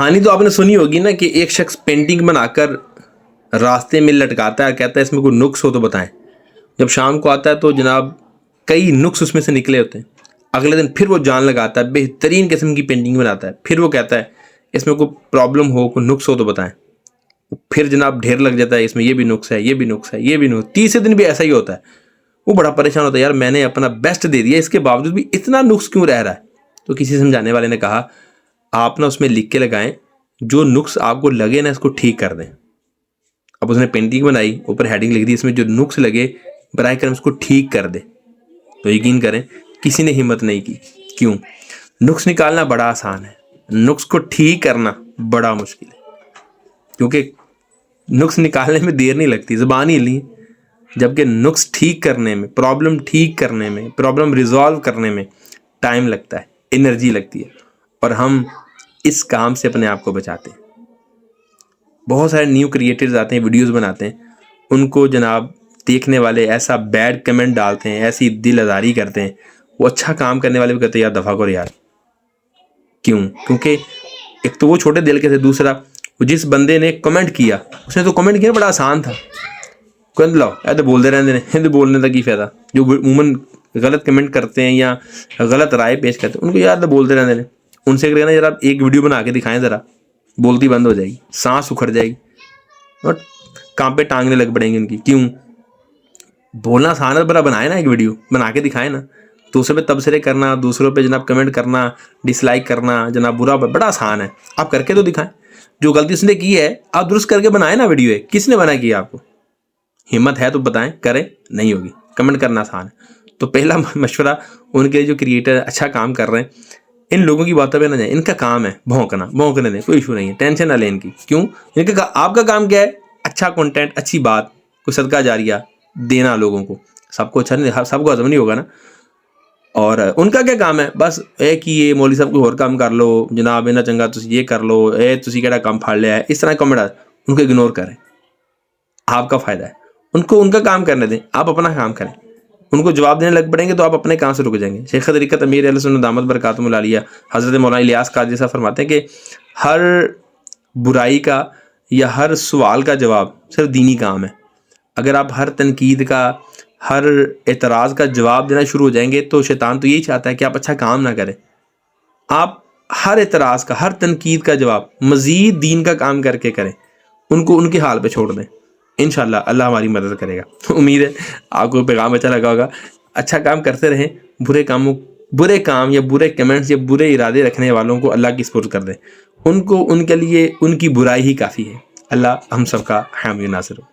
कहानी तो आपने सुनी होगी ना कि एक शख्स पेंटिंग बनाकर रास्ते में लटकाता है, कहता है इसमें कोई नुक्स हो तो बताएं। जब शाम को आता है तो जनाब कई नुक्स उसमें से निकले होते हैं। अगले दिन फिर वो जान लगाता है, बेहतरीन किस्म की पेंटिंग बनाता है। फिर वो कहता है इसमें कोई प्रॉब्लम हो, कोई नुक्स हो तो बताएं। फिर जनाब ढेर लग जाता है, इसमें ये भी नुक्स है, ये भी नुक्स है, ये भी नुक्स। तीसरे दिन भी ऐसा ही होता है। वो बड़ा परेशान होता है, यार मैंने अपना बेस्ट दे दिया, इसके बावजूद भी इतना नुक्स क्यों रह रहा है। तो किसी समझाने वाले ने कहा आप ना उसमें लिख के लगाएं, जो नुक्स आपको लगे ना इसको ठीक कर दें। अब उसने पेंटिंग बनाई, ऊपर हेडिंग लिख दी, इसमें जो नुक्स लगे बराए करम उसको ठीक कर दे। तो यकीन करें किसी ने हिम्मत नहीं की। क्यों? नुक्स निकालना बड़ा आसान है, नुक्स को ठीक करना बड़ा मुश्किल है। क्योंकि नुक्स निकालने में देर नहीं लगती, ज़बान ही हिलनी है। जबकि नुक्स ठीक करने में, प्रॉब्लम ठीक करने में, प्रॉब्लम रिजॉल्व करने में टाइम लगता है, एनर्जी लगती है। और हम इस काम से अपने आप को बचाते हैं। बहुत सारे न्यू क्रिएटर्स आते हैं, वीडियोस बनाते हैं, उनको जनाब देखने वाले ऐसा बैड कमेंट डालते हैं, ऐसी दिल आज़ारी करते हैं। वो अच्छा काम करने वाले भी कहते हैं यार दफ़ा करो यार। क्यों? क्योंकि एक तो वो छोटे दिल के थे, दूसरा जिस बंदे ने कमेंट किया उसने तो कमेंट किया बड़ा आसान था। कहते लो ऐसे बोलते रहते हैं, हिंदी बोलने का की फ़ायदा। जो उमूमन गलत कमेंट करते हैं या गलत राय पेश करते हैं उनको यार तो बोलते रहते हैं। उनसे कहना जरा एक वीडियो बना के दिखाएं, ज़रा बोलती बंद हो जाएगी, सांस उखड़ जाएगी और काम पे टांगने लग पड़ेंगे उनकी। क्यों? बोलना आसान है, बड़ा बनाए ना, एक वीडियो बना के दिखाएं ना। दूसरे पे तबसरे करना, दूसरों पे जनाब कमेंट करना, डिसलाइक करना जनाब बुरा बड़ा आसान है। आप करके तो दिखाएं। जो गलती उसने की है आप दुरुस्त करके बनाए ना वीडियो है। किसने बना किया? आपको हिम्मत है तो बताएं, करें, नहीं होगी कमेंट करना आसान है। तो पहला मशवरा उनके जो क्रिएटर अच्छा काम कर रहे हैं, इन लोगों की बातों पे ना जाए। इनका काम है भौंकना, भौंकने दें, कोई इशू नहीं है, टेंशन ना लें इनकी। क्यों? इनका आपका काम क्या है? अच्छा कंटेंट, अच्छी बात, कोई सदका जारिया देना लोगों को। सबको अच्छा नहीं, सबको हजम नहीं होगा ना। और उनका क्या काम है? बस एक ही ये मौलवी साहब कोई और काम कर लो जनाब, इन्ना चंगा तुम ये कर लो, तुसी केड़ा काम फाड़ लिया है, इस तरह कमेंट उनको इग्नोर करें। आपका फ़ायदा है, उनको उनका काम करने दें, आप अपना काम करें। उनको जवाब देने लग पड़ेंगे तो आप अपने काम से रुक जाएंगे। शेख तरीक़त अमीर अहले सुन्नत दामत बरकातुहुल आलिया हज़रत मौलाना इलियास कादरी साहब फरमाते हैं कि हर बुराई का या हर सवाल का जवाब सिर्फ दीनी काम है। अगर आप हर तनकीद का, हर एतराज़ का जवाब देना शुरू हो जाएंगे तो शैतान तो यही चाहता है कि आप अच्छा काम ना करें। आप हर एतराज़ का, हर तनकीद का जवाब मज़ीद दीन का काम करके करें, उनको उनके हाल पे छोड़ दें। इंशाअल्लाह अल्लाह हमारी मदद करेगा। उम्मीद है आपको पैगाम अच्छा लगा होगा। अच्छा काम करते रहें, बुरे काम या बुरे कमेंट्स या बुरे इरादे रखने वालों को अल्लाह की सुपुर्द कर दें। उनको, उनके लिए उनकी बुराई ही काफ़ी है। अल्लाह हम सबका हामी नासिर हो।